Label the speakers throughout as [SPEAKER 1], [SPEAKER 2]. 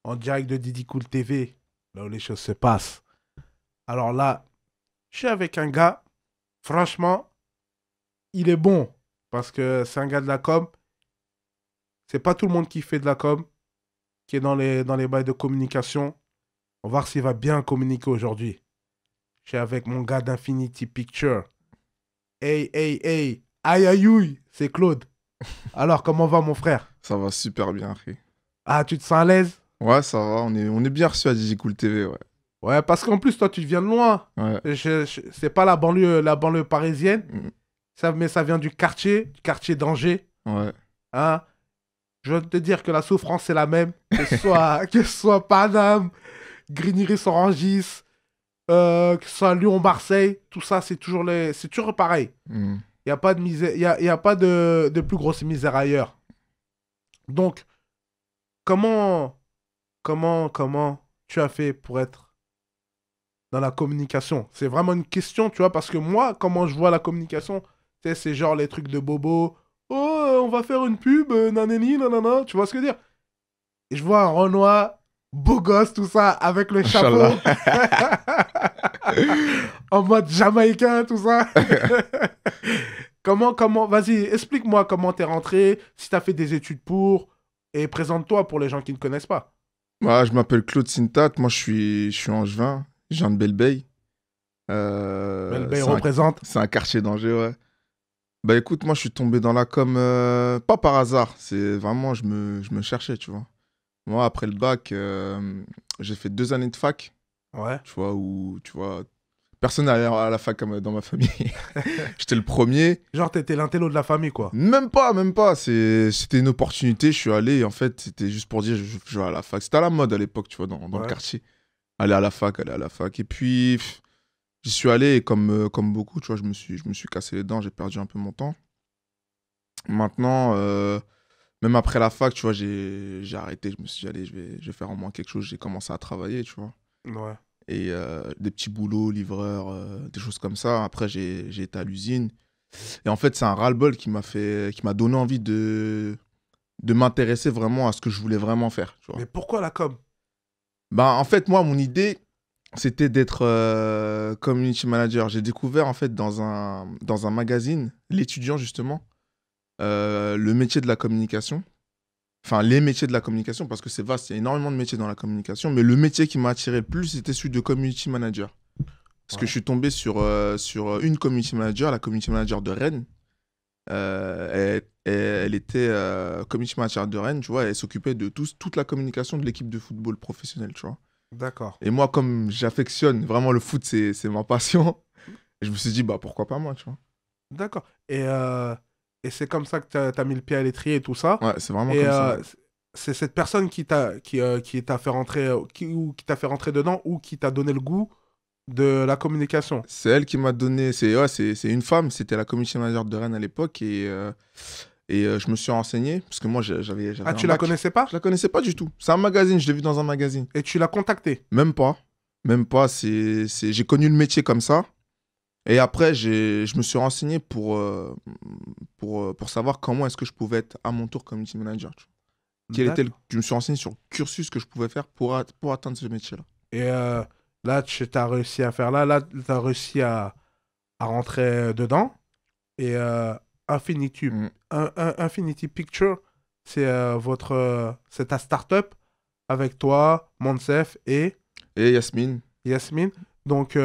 [SPEAKER 1] en direct de Didi Cool TV, là où les choses se passent. Alors là, je suis avec un gars, franchement, il est bon, parce que c'est un gars de la com. C'est pas tout le monde qui fait de la com, qui est dans les bails de communication. On va voir s'il va bien communiquer aujourd'hui. Je suis avec mon gars d'Infinity Picture. Hey, hey, hey, aïe, aïe, aïe, c'est Claude. Alors, comment va mon frère?
[SPEAKER 2] Ça va super bien, frère.
[SPEAKER 1] Ah, tu te sens à l'aise?
[SPEAKER 2] Ouais, ça va, on est bien reçu à DigiCool TV, ouais.
[SPEAKER 1] Ouais, parce qu'en plus, toi, tu viens de loin.
[SPEAKER 2] Ouais.
[SPEAKER 1] C'est pas la banlieue parisienne,
[SPEAKER 2] Mm,
[SPEAKER 1] mais ça vient du quartier d'Angers.
[SPEAKER 2] ouais.
[SPEAKER 1] Hein? Je veux te dire que la souffrance, c'est la même. Que ce soit Paname, Grigny-Ris-Orangis, que ce soit Lyon-Marseille, tout ça, c'est toujours pareil.
[SPEAKER 2] Mm.
[SPEAKER 1] Il n'y a pas de misère, y a pas de plus grosse misère ailleurs. Donc, comment tu as fait pour être dans la communication? C'est vraiment une question, tu vois, parce que moi, comment je vois la communication, tu sais, c'est genre les trucs de bobo. Oh, on va faire une pub, nanani, nanana, tu vois ce que je veux dire? Et je vois un Renoir, beau gosse, tout ça, avec le chapeau,
[SPEAKER 2] Inch'Allah.
[SPEAKER 1] en mode jamaïcain, tout ça. Vas-y, explique-moi comment t'es rentré, si t'as fait des études pour, et présente-toi pour les gens qui ne connaissent pas.
[SPEAKER 2] Ouais, je m'appelle Claude Sintat, moi je suis angevin, je viens de Belle-Beille.
[SPEAKER 1] Belle
[SPEAKER 2] C'est un,
[SPEAKER 1] représente.
[SPEAKER 2] c'est un quartier d'Angers, ouais. Bah écoute, moi je suis tombé dans la com, pas par hasard, c'est vraiment, je me cherchais, tu vois. Moi, après le bac, j'ai fait 2 années de fac,
[SPEAKER 1] Ouais.
[SPEAKER 2] tu vois, où, tu vois, personne n'allait à la fac dans ma famille. J'étais le premier.
[SPEAKER 1] Genre, t'étais l'intello de la famille, quoi.
[SPEAKER 2] Même pas. C'était une opportunité. Je suis allé. Et en fait, c'était juste pour dire, je vais à la fac. C'était à la mode à l'époque, tu vois, dans le
[SPEAKER 1] Ouais.
[SPEAKER 2] quartier. Aller à la fac. Et puis, j'y suis allé. Et comme beaucoup, tu vois, je me suis cassé les dents. J'ai perdu un peu mon temps. Maintenant, même après la fac, tu vois, j'ai arrêté. Je me suis dit, allez, je vais faire au moins quelque chose. J'ai commencé à travailler, tu vois.
[SPEAKER 1] Ouais.
[SPEAKER 2] Et des petits boulots, livreurs, des choses comme ça. Après, j'ai été à l'usine. Et en fait, c'est un ras-le-bol qui m'a donné envie de m'intéresser vraiment à ce que je voulais vraiment faire, tu vois.
[SPEAKER 1] Mais pourquoi la com?
[SPEAKER 2] Ben, en fait, moi, mon idée, c'était d'être community manager. J'ai découvert, en fait, dans un magazine, l'étudiant, justement, le métier de la communication. Enfin, les métiers de la communication, parce que c'est vaste, il y a énormément de métiers dans la communication, mais le métier qui m'a attiré le plus, c'était celui de community manager. Parce que
[SPEAKER 1] Ouais.
[SPEAKER 2] je suis tombé sur une community manager, la community manager de Rennes. Elle était community manager de Rennes, tu vois, elle s'occupait de toute la communication de l'équipe de football professionnel, tu vois.
[SPEAKER 1] D'accord.
[SPEAKER 2] Et moi, comme j'affectionne vraiment le foot, c'est ma passion, je me suis dit, bah pourquoi pas moi, tu vois.
[SPEAKER 1] D'accord. Et c'est comme ça que t'as mis le pied à l'étrier et tout ça.
[SPEAKER 2] Ouais, c'est vraiment
[SPEAKER 1] Et
[SPEAKER 2] comme ça.
[SPEAKER 1] c'est cette personne qui t'a fait rentrer, qui t'a fait rentrer dedans ou qui t'a donné le goût de la communication.
[SPEAKER 2] C'est elle qui m'a donné, c'est une femme, c'était la community manager de Rennes à l'époque, et je me suis renseigné, parce que moi j'avais
[SPEAKER 1] Ah,
[SPEAKER 2] un
[SPEAKER 1] tu la
[SPEAKER 2] bac.
[SPEAKER 1] connaissais pas?
[SPEAKER 2] Je la connaissais pas du tout. C'est un magazine, je l'ai vu dans un magazine.
[SPEAKER 1] Et tu l'as contactée.
[SPEAKER 2] Même pas. Même pas. J'ai connu le métier comme ça. Et après, je me suis renseigné pour savoir comment est-ce que je pouvais être à mon tour community manager, tu vois.
[SPEAKER 1] D'accord.
[SPEAKER 2] Je me suis renseigné sur le cursus que je pouvais faire pour atteindre ce métier-là.
[SPEAKER 1] Et là, tu as réussi à faire là. Là, tu as réussi à rentrer dedans. Et Infinity,
[SPEAKER 2] Mm.
[SPEAKER 1] Infinity Picture, c'est ta start-up avec toi, Monsef et
[SPEAKER 2] Et Yasmine,
[SPEAKER 1] Yasmine. Donc,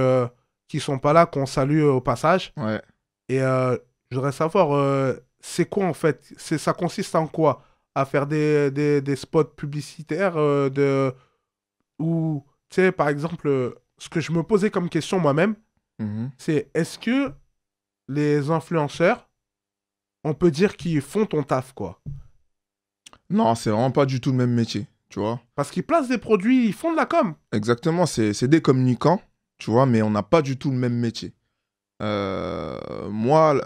[SPEAKER 1] qui sont pas là, qu'on salue au passage.
[SPEAKER 2] ouais.
[SPEAKER 1] Et je voudrais savoir, c'est quoi en fait? Ça consiste en quoi? À faire des spots publicitaires ou, tu sais, par exemple, ce que je me posais comme question moi-même,
[SPEAKER 2] Mhm.
[SPEAKER 1] c'est est-ce que les influenceurs, on peut dire qu'ils font ton taf, quoi?
[SPEAKER 2] Non, c'est vraiment pas du tout le même métier, tu vois.
[SPEAKER 1] Parce qu'ils placent des produits, ils font de la com.
[SPEAKER 2] Exactement, c'est des communicants, tu vois, mais on n'a pas du tout le même métier. Moi,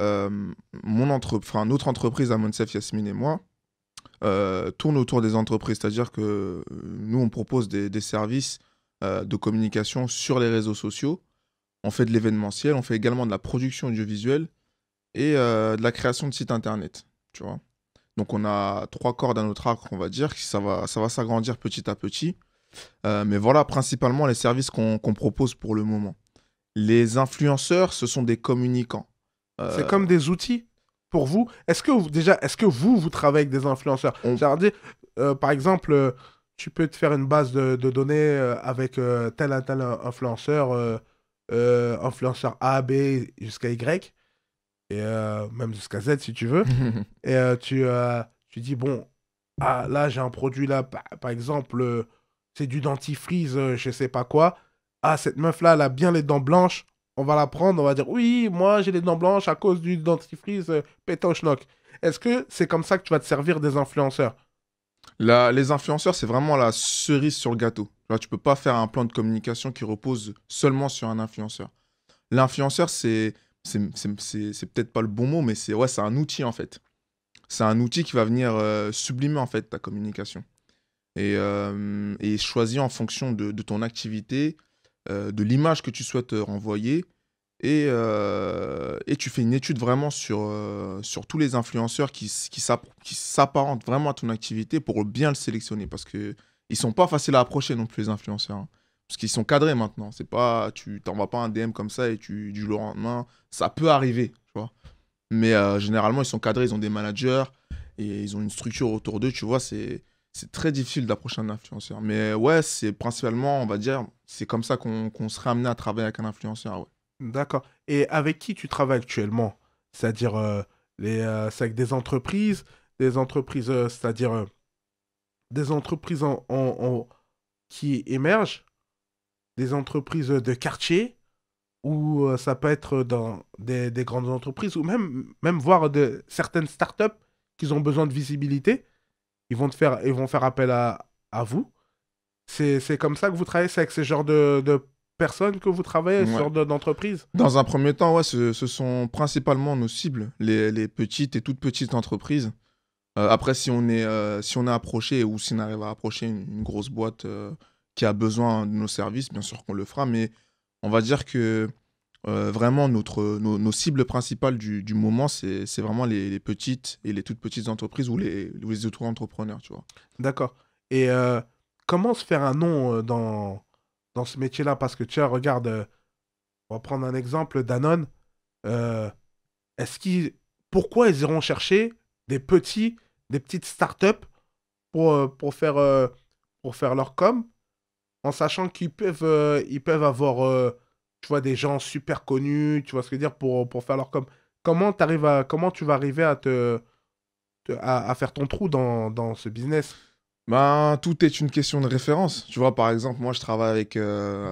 [SPEAKER 2] enfin, notre entreprise à Monsef, Yasmine et moi, tourne autour des entreprises. C'est-à-dire que nous, on propose des services de communication sur les réseaux sociaux. On fait de l'événementiel, on fait également de la production audiovisuelle et de la création de sites internet, tu vois. Donc on a 3 cordes à notre arc, on va dire, ça va s'agrandir petit à petit. Mais voilà, principalement les services qu'on propose pour le moment. Les influenceurs, ce sont des communicants.
[SPEAKER 1] C'est
[SPEAKER 2] Euh,
[SPEAKER 1] comme des outils pour vous. Est-ce que vous travaillez avec des influenceurs?
[SPEAKER 2] on-
[SPEAKER 1] C'est-à-dire, par exemple, tu peux te faire une base de données avec tel influenceur, influenceur A, B jusqu'à Y, et même jusqu'à Z si tu veux. Et tu dis, bon, ah, là j'ai un produit là, par exemple, c'est du dentifrice, je sais pas quoi. Ah, cette meuf-là, elle a bien les dents blanches. On va la prendre, on va dire, oui, moi j'ai les dents blanches à cause du dentifrice pétoche-noc. Est-ce que c'est comme ça que tu vas te servir des influenceurs?
[SPEAKER 2] Les influenceurs, c'est vraiment la cerise sur le gâteau. Tu peux pas faire un plan de communication qui repose seulement sur un influenceur. L'influenceur, c'est peut-être pas le bon mot, mais c'est un outil en fait. C'est un outil qui va venir sublimer en fait ta communication. Et choisir en fonction de ton activité, de l'image que tu souhaites renvoyer. Et tu fais une étude vraiment sur tous les influenceurs qui s'apparentent vraiment à ton activité pour bien le sélectionner. Parce que ils sont pas faciles à approcher non plus, les influenceurs, hein. Parce qu'ils sont cadrés maintenant. C'est pas, tu t'envoies pas un DM comme ça et du jour au lendemain. Ça peut arriver, tu vois. Mais généralement, ils sont cadrés, ils ont des managers et ils ont une structure autour d'eux, tu vois. C'est très difficile d'approcher un influenceur. Mais ouais, c'est principalement, on va dire, c'est comme ça qu'on serait amené à travailler avec un influenceur, ouais.
[SPEAKER 1] D'accord. Et avec qui tu travailles actuellement? C'est-à-dire, c'est avec des entreprises, c'est-à-dire des entreprises qui émergent, des entreprises de quartier, ou ça peut être dans des grandes entreprises, ou même voir certaines startups qui ont besoin de visibilité. Ils vont faire appel à vous. C'est comme ça que vous travaillez, c'est avec ce genre de personnes que vous travaillez, ce
[SPEAKER 2] Ouais.
[SPEAKER 1] genre d'entreprise.
[SPEAKER 2] Dans un premier temps, ouais, ce sont principalement nos cibles, les petites et toutes petites entreprises. Après, si on est approché ou si on arrive à approcher une grosse boîte qui a besoin de nos services, bien sûr qu'on le fera, mais on va dire que vraiment nos cibles principales du moment, c'est vraiment les petites et les toutes petites entreprises ou les auto-entrepreneurs, tu vois.
[SPEAKER 1] D'accord. Et comment se faire un nom dans ce métier-là? Parce que tu vois, regarde, on va prendre un exemple, Danone. euh, est-ce qu'ils, pourquoi ils iront chercher des des petites startups pour faire leur com, en sachant ils peuvent avoir, tu vois, des gens super connus, tu vois ce que je veux dire, pour faire leur com. Comment tu vas arriver à faire ton trou dans ce business?
[SPEAKER 2] Ben, tout est une question de référence. Tu vois, par exemple, moi, je travaille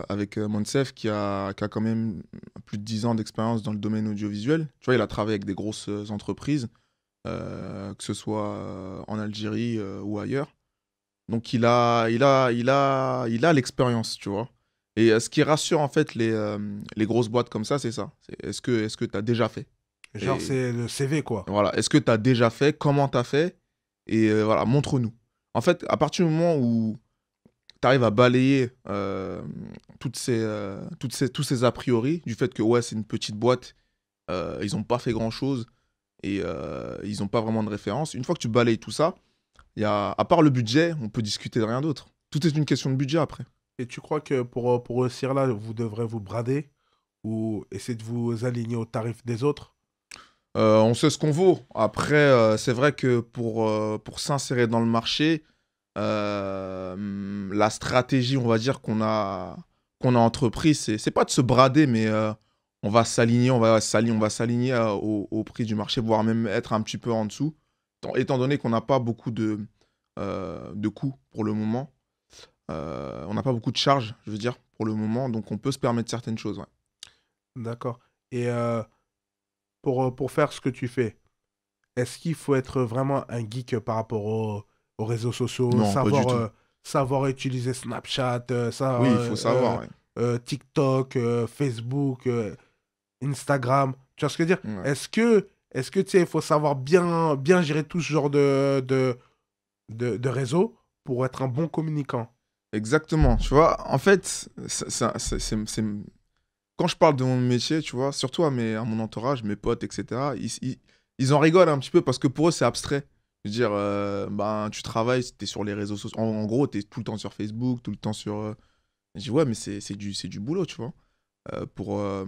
[SPEAKER 2] avec Monsef qui a quand même plus de 10 ans d'expérience dans le domaine audiovisuel. Tu vois, il a travaillé avec des grosses entreprises, que ce soit en Algérie ou ailleurs. Donc, il a l'expérience, tu vois. Et ce qui rassure, en fait, les grosses boîtes comme ça, c'est ça. Est-ce que tu as déjà fait?
[SPEAKER 1] Genre,
[SPEAKER 2] Et
[SPEAKER 1] c'est le CV, quoi.
[SPEAKER 2] voilà, est-ce que tu as déjà fait? Comment tu as fait? Et voilà, montre-nous. En fait, à partir du moment où tu arrives à balayer tous ces a priori, du fait que ouais, c'est une petite boîte, ils n'ont pas fait grand-chose et ils n'ont pas vraiment de référence. Une fois que tu balayes tout ça, à part le budget, on peut discuter de rien d'autre. Tout est une question de budget après.
[SPEAKER 1] Et tu crois que pour réussir là, vous devrez vous brader ou essayer de vous aligner aux tarifs des autres?
[SPEAKER 2] On sait ce qu'on vaut. Après, c'est vrai que pour s'insérer dans le marché, la stratégie, on va dire, qu'on a entrepris, c'est pas de se brader, mais on va s'aligner, on va s'aligner au prix du marché, voire même être un petit peu en dessous, étant donné qu'on n'a pas beaucoup de coûts pour le moment. On n'a pas beaucoup de charges, je veux dire, pour le moment, donc on peut se permettre certaines choses, ouais.
[SPEAKER 1] D'accord. Et pour faire ce que tu fais, est-ce qu'il faut être vraiment un geek par rapport aux réseaux sociaux,
[SPEAKER 2] Non, pas du tout.
[SPEAKER 1] savoir utiliser Snapchat,
[SPEAKER 2] Oui, il faut savoir, ouais.
[SPEAKER 1] TikTok, Facebook, Instagram? Tu vois ce que je veux dire?
[SPEAKER 2] Ouais.
[SPEAKER 1] Est-ce que tu sais, il faut savoir bien gérer tout ce genre de réseaux pour être un bon communicant?
[SPEAKER 2] Exactement, tu vois, en fait, quand je parle de mon métier, tu vois, surtout à mon entourage, mes potes, etc., ils en rigolent un petit peu parce que pour eux, c'est abstrait. Je veux dire, ben, tu travailles, tu es sur les réseaux sociaux. En gros, tu es tout le temps sur Facebook, tout le temps sur. Je dis, ouais, mais c'est du boulot, tu vois. Euh, pour, euh,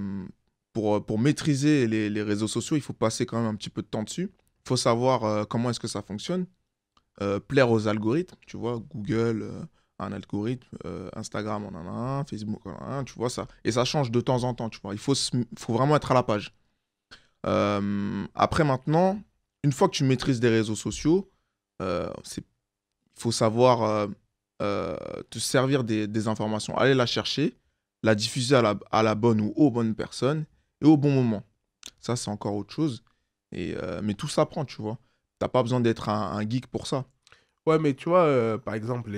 [SPEAKER 2] pour maîtriser les réseaux sociaux, il faut passer quand même un petit peu de temps dessus. Il faut savoir comment est-ce que ça fonctionne. Plaire aux algorithmes, tu vois. Google a un algorithme, Instagram on en a un, Facebook on en a un, tu vois ça. Et ça change de temps en temps, tu vois. Il faut vraiment être à la page. Après, maintenant, une fois que tu maîtrises des réseaux sociaux, il faut savoir te servir des informations, aller la chercher, la diffuser à la bonne ou aux bonnes personnes et au bon moment. Ça, c'est encore autre chose. Mais tout s'apprend, tu vois. T'as pas besoin d'être un geek pour ça.
[SPEAKER 1] Ouais, mais tu vois, par exemple,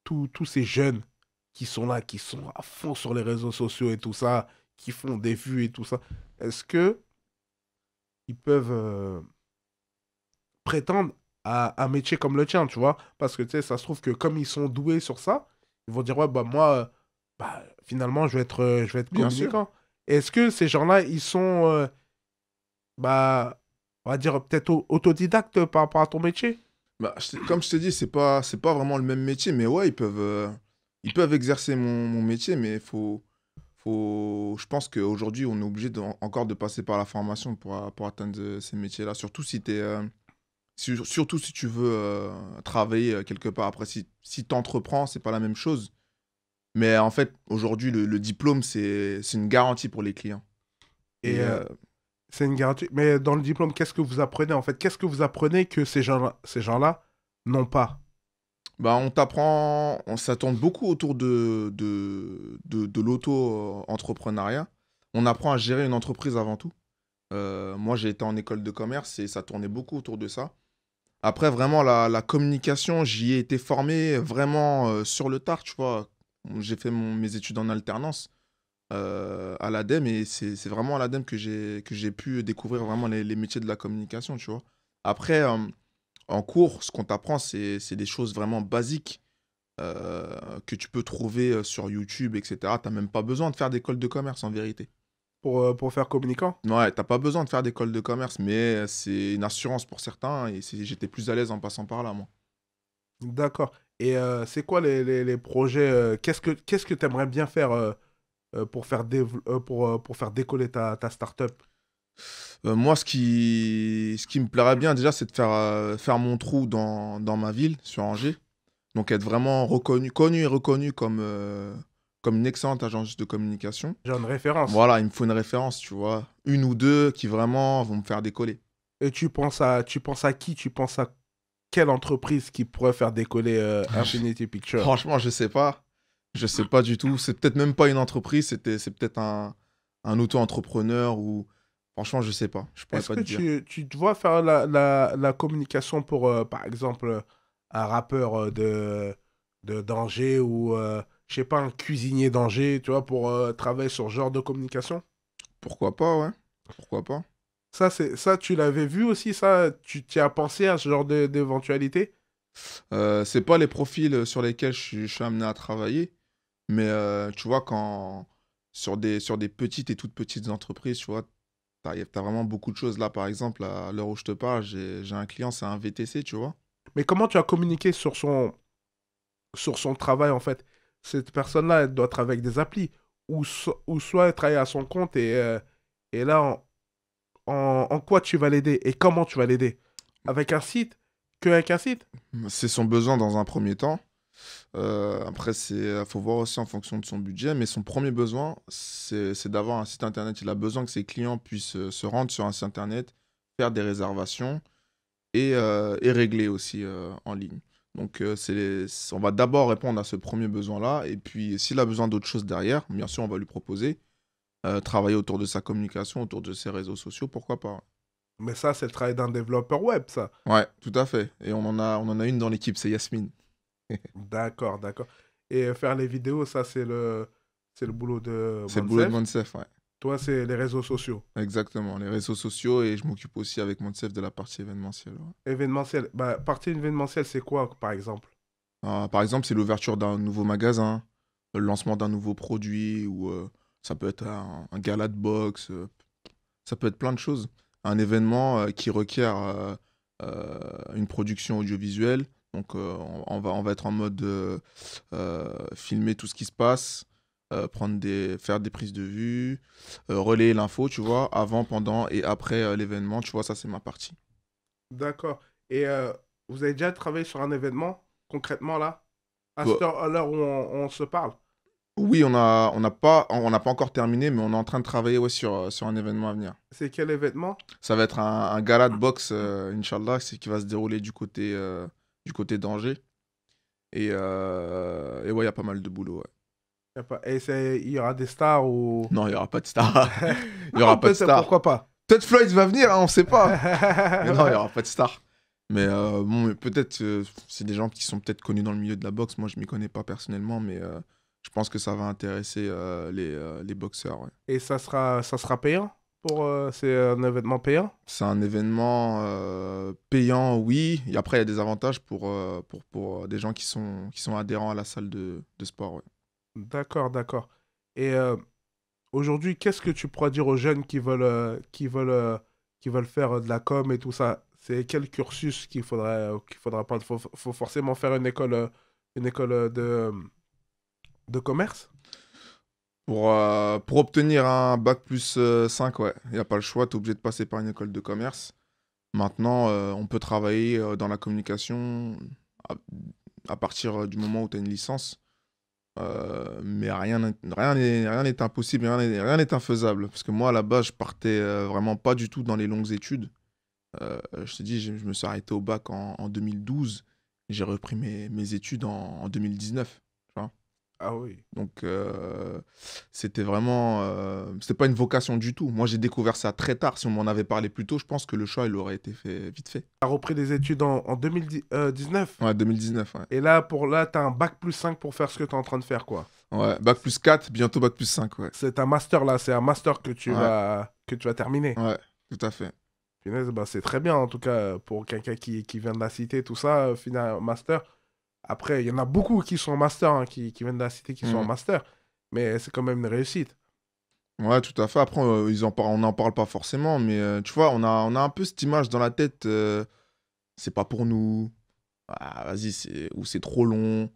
[SPEAKER 1] tous ces jeunes qui sont là, qui sont à fond sur les réseaux sociaux et tout ça, qui font des vues et tout ça, est-ce que ils peuvent prétendre à un métier comme le tien, tu vois? Parce que, tu sais, ça se trouve que comme ils sont doués sur ça, ils vont dire, ouais, bah moi, bah, finalement, je vais être
[SPEAKER 2] Bien sûr.
[SPEAKER 1] communicant. Est-ce que ces gens-là, ils sont, bah, on va dire, peut-être autodidactes par rapport à ton métier?
[SPEAKER 2] Bah, comme je t'ai dit, c'est pas vraiment le même métier, mais ouais, ils peuvent exercer mon métier, mais je pense qu'aujourd'hui, on est obligé encore de passer par la formation pour atteindre ces métiers-là, surtout si surtout si tu veux travailler quelque part. Après, si tu entreprends, c'est pas la même chose. Mais en fait, aujourd'hui, le diplôme, c'est une garantie pour les clients.
[SPEAKER 1] Et
[SPEAKER 2] Et
[SPEAKER 1] c'est une garantie. Mais dans le diplôme, qu'est-ce que vous apprenez en fait? Qu'est-ce que vous apprenez que ces gens-là n'ont pas?
[SPEAKER 2] bah, ça tourne beaucoup autour de l'auto-entrepreneuriat. On apprend à gérer une entreprise avant tout. Moi, j'ai été en école de commerce et ça tournait beaucoup autour de ça. Après, vraiment, la communication, j'y ai été formé vraiment sur le tard, tu vois. J'ai fait mes études en alternance à l'ADEME et c'est vraiment à l'ADEME que j'ai pu découvrir vraiment les métiers de la communication, tu vois. Après, en cours, ce qu'on t'apprend, c'est des choses vraiment basiques que tu peux trouver sur YouTube, etc. T'as même pas besoin de faire d'école de commerce en vérité.
[SPEAKER 1] Pour faire communicant?
[SPEAKER 2] Ouais, t'as pas besoin de faire d'école de commerce, mais c'est une assurance pour certains et j'étais plus à l'aise en passant par là, moi.
[SPEAKER 1] D'accord. Et c'est quoi les projets qu'est-ce que tu aimerais bien faire pour faire décoller ta startup?
[SPEAKER 2] Moi, ce qui me plairait bien déjà, c'est de faire mon trou dans ma ville, sur Angers. Donc être vraiment connu et reconnu comme une excellente agence de communication.
[SPEAKER 1] J'ai une référence.
[SPEAKER 2] Voilà, il me faut une référence, tu vois. Une ou deux qui vraiment vont me faire décoller.
[SPEAKER 1] Et tu penses à qui? Tu penses à quelle entreprise qui pourrait faire décoller Infinity Picture?
[SPEAKER 2] Franchement, je sais pas. Je sais pas du tout. C'est peut-être même pas une entreprise, c'est peut-être un auto-entrepreneur ou... Franchement, je sais pas. Je pourrais
[SPEAKER 1] Est-ce
[SPEAKER 2] pas
[SPEAKER 1] que
[SPEAKER 2] te dire.
[SPEAKER 1] tu dois faire la communication pour, par exemple, un rappeur de danger ou, je sais pas, un cuisinier danger, tu vois, pour travailler sur ce genre de communication?
[SPEAKER 2] Pourquoi pas, ouais. Pourquoi pas.
[SPEAKER 1] Ça, tu l'avais vu aussi, ça? Tu as pensé à ce genre d'éventualité?
[SPEAKER 2] C'est pas les profils sur lesquels je suis amené à travailler, mais tu vois, sur des petites et toutes petites entreprises, tu vois, t'as vraiment beaucoup de choses. Là, par exemple, à l'heure où je te parle, j'ai un client, c'est un VTC, tu vois.
[SPEAKER 1] Mais comment tu as communiqué sur son travail, en fait? Cette personne-là, elle doit travailler avec des applis. Ou soit elle travaille à son compte et là, en quoi tu vas l'aider et comment tu vas l'aider? Avec un site? Que avec un site?
[SPEAKER 2] C'est son besoin dans un premier temps. Après, faut voir aussi en fonction de son budget, mais son premier besoin, c'est d'avoir un site internet. Il a besoin que ses clients puissent se rendre sur un site internet, faire des réservations et régler aussi en ligne. Donc, on va d'abord répondre à ce premier besoin-là, et puis s'il a besoin d'autres choses derrière, bien sûr, on va lui proposer. Travailler autour de sa communication, autour de ses réseaux sociaux, pourquoi pas.
[SPEAKER 1] Mais ça, c'est le travail d'un développeur web, ça.
[SPEAKER 2] Ouais, tout à fait. Et on en a une dans l'équipe, c'est Yasmine.
[SPEAKER 1] D'accord, d'accord. Et faire les vidéos, ça, c'est le boulot de
[SPEAKER 2] C'est le boulot de
[SPEAKER 1] Monsef.
[SPEAKER 2] Monsef, ouais.
[SPEAKER 1] Toi, c'est les réseaux sociaux.
[SPEAKER 2] Exactement, les réseaux sociaux et je m'occupe aussi avec Monsef de la partie événementielle, ouais.
[SPEAKER 1] Événementiel. Bah, partie événementielle, c'est quoi, par exemple?
[SPEAKER 2] Par exemple, c'est l'ouverture d'un nouveau magasin, le lancement d'un nouveau produit ou ça peut être un gala de boxe, ça peut être plein de choses. Un événement qui requiert une production audiovisuelle. Donc, on va être en mode filmer tout ce qui se passe, faire des prises de vue, relayer l'info, tu vois, avant, pendant et après l'événement, tu vois, ça c'est ma partie.
[SPEAKER 1] D'accord. Et vous avez déjà travaillé sur un événement, concrètement là,
[SPEAKER 2] Bah,
[SPEAKER 1] à l'heure où on se parle?
[SPEAKER 2] oui, on n'a pas encore terminé, mais on est en train de travailler ouais, sur un événement à venir.
[SPEAKER 1] C'est quel événement?
[SPEAKER 2] Ça va être un gala de boxe, Inch'Allah, qui va se dérouler du côté d'Angers. Et ouais, il y a pas mal de boulot. Ouais.
[SPEAKER 1] Et il y aura des stars ou...
[SPEAKER 2] Non, il n'y aura pas de star. Il n'y
[SPEAKER 1] Non,
[SPEAKER 2] aura pas de
[SPEAKER 1] peut-être,
[SPEAKER 2] star.
[SPEAKER 1] pourquoi pas?
[SPEAKER 2] Peut-être Floyd va venir, hein, on ne sait pas. Mais non, il n'y aura pas de star. Mais bon, mais peut-être, c'est des gens qui sont peut-être connus dans le milieu de la boxe. Moi, je ne m'y connais pas personnellement, mais je pense que ça va intéresser les boxeurs. Ouais.
[SPEAKER 1] Et ça sera payant pour, c'est un événement payant?
[SPEAKER 2] C'est un événement payant, oui. Et après, il y a des avantages pour des gens qui sont adhérents à la salle de sport. Ouais.
[SPEAKER 1] D'accord, d'accord. Et aujourd'hui, qu'est-ce que tu pourras dire aux jeunes qui veulent faire de la com et tout ça? C'est quel cursus qu'il faudra prendre? Faut forcément faire une école de commerce?
[SPEAKER 2] Pour obtenir un bac plus 5, ouais, il n'y a pas le choix, tu es obligé de passer par une école de commerce. Maintenant, on peut travailler dans la communication à, à partir du moment où tu as une licence. Mais rien n'est impossible, rien n'est infaisable. Parce que moi, à la base, je partais vraiment pas du tout dans les longues études. Je te dis, je me suis arrêté au bac en 2012. J'ai repris mes études en 2019. Tu vois.
[SPEAKER 1] Ah oui.
[SPEAKER 2] Donc, c'était vraiment... c'était pas une vocation du tout. Moi, j'ai découvert ça très tard. Si on m'en avait parlé plus tôt, je pense que le choix, il aurait été fait vite fait.
[SPEAKER 1] Tu as repris des études en 2019.
[SPEAKER 2] Ouais, 2019, ouais.
[SPEAKER 1] Et là, tu as un bac plus 5 pour faire ce que tu es en train de faire, quoi.
[SPEAKER 2] Ouais, bac plus 4, bientôt bac plus 5, ouais.
[SPEAKER 1] C'est un master, là. C'est un master
[SPEAKER 2] Ouais,
[SPEAKER 1] que tu vas terminer.
[SPEAKER 2] ouais, tout à fait.
[SPEAKER 1] Punaise, bah, c'est très bien, en tout cas, pour quelqu'un qui vient de la cité, tout ça, finir un master. Après, il y en a beaucoup qui sont en master, hein, qui viennent de la cité, qui sont en
[SPEAKER 2] Mm.
[SPEAKER 1] master. Mais c'est quand même une réussite.
[SPEAKER 2] Ouais, tout à fait. Après, on n'en parle pas forcément, mais tu vois, on a un peu cette image dans la tête, c'est pas pour nous. Ah, vas-y, ou c'est trop long.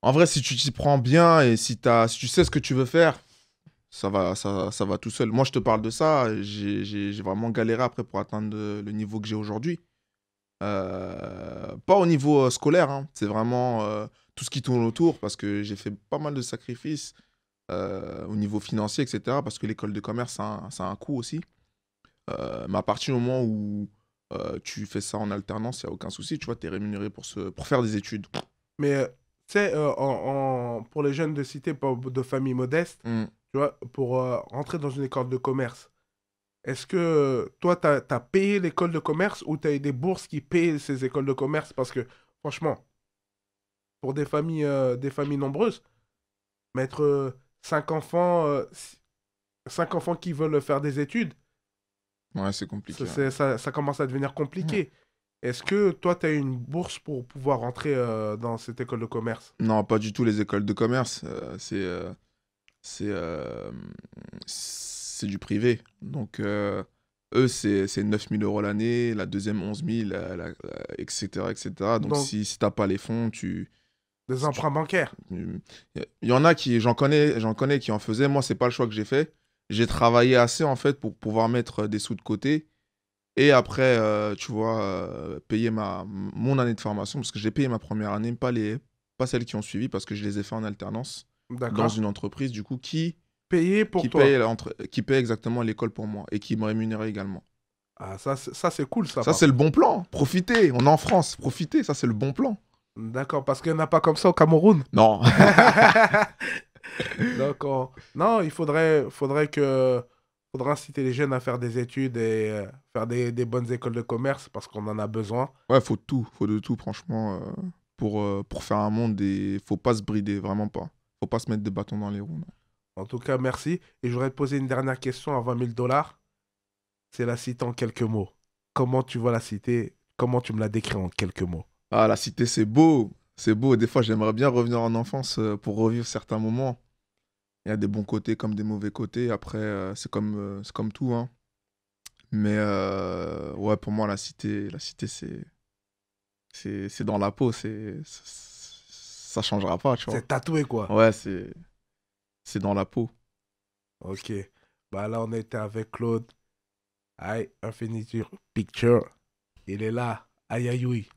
[SPEAKER 2] En vrai, si tu t'y prends bien et si tu sais ce que tu veux faire, ça va tout seul. Moi, je te parle de ça. J'ai vraiment galéré après pour atteindre le niveau que j'ai aujourd'hui. Pas au niveau scolaire, hein. C'est vraiment tout ce qui tourne autour parce que j'ai fait pas mal de sacrifices au niveau financier, etc. Parce que l'école de commerce, ça a un coût aussi. Mais à partir du moment où tu fais ça en alternance, il n'y a aucun souci. Tu vois, tu es rémunéré pour faire des études.
[SPEAKER 1] Mais, tu sais, pour les jeunes de cité, de famille modeste,
[SPEAKER 2] Mm.
[SPEAKER 1] tu vois, pour rentrer dans une école de commerce, est-ce que toi, tu as payé l'école de commerce ou tu as eu des bourses qui payent ces écoles de commerce? Parce que, franchement, pour des familles nombreuses, mettre 5 enfants, 5 enfants qui veulent faire des études,
[SPEAKER 2] Ouais, c'est compliqué. Ouais.
[SPEAKER 1] ça commence à devenir
[SPEAKER 2] Mm.
[SPEAKER 1] compliqué. Est-ce que toi, tu as eu une bourse pour pouvoir rentrer dans cette école de commerce?
[SPEAKER 2] Non, pas du tout les écoles de commerce. C'est euh, c'est du privé. Donc, eux, c'est 9 000 euros l'année, la deuxième 11 000, etc., etc. Donc,
[SPEAKER 1] Donc,
[SPEAKER 2] si t'as pas les fonds,
[SPEAKER 1] des emprunts bancaires.
[SPEAKER 2] il y en a qui, j'en connais qui en faisaient. Moi, c'est pas le choix que j'ai fait. J'ai travaillé assez, en fait, pour pouvoir mettre des sous de côté. Et après, tu vois, payer mon année de formation, parce que j'ai payé ma première année, pas celles qui ont suivi, parce que je les ai fait en alternance dans
[SPEAKER 1] D'accord.
[SPEAKER 2] une entreprise, du coup,
[SPEAKER 1] Payé pour toi.
[SPEAKER 2] qui paye exactement l'école pour moi et qui me rémunérait également.
[SPEAKER 1] Ah, ça c'est cool, ça,
[SPEAKER 2] Ça,
[SPEAKER 1] par
[SPEAKER 2] c'est le
[SPEAKER 1] contre.
[SPEAKER 2] bon plan. Profitez. On est en France. Profitez. Ça, c'est le bon plan.
[SPEAKER 1] D'accord, parce qu'il n'y en a pas comme ça au Cameroun.
[SPEAKER 2] Non.
[SPEAKER 1] Donc, non, faudra inciter les jeunes à faire des études et faire des bonnes écoles de commerce parce qu'on en a besoin.
[SPEAKER 2] Ouais, faut de tout. Faut de tout, franchement. Pour faire un monde, faut pas se brider. Vraiment pas. Faut pas se mettre des bâtons dans les roues. Non.
[SPEAKER 1] En tout cas, merci. Et je voudrais te poser une dernière question à 20 000 $. C'est la cité en quelques mots. Comment tu vois la cité? Comment tu me la décris en quelques mots?
[SPEAKER 2] Ah, la cité, c'est beau. C'est beau. Des fois, j'aimerais bien revenir en enfance pour revivre certains moments. Il y a des bons côtés comme des mauvais côtés. Après, c'est comme tout, hein. Mais ouais, pour moi, la cité, c'est dans la peau. Ça changera pas, tu vois.
[SPEAKER 1] C'est tatoué, quoi.
[SPEAKER 2] Ouais, c'est dans la peau.
[SPEAKER 1] Ok. Bah là, on était avec Claude. Aïe, Infinity Picture. Il est là. Aïe, aïe, aïe.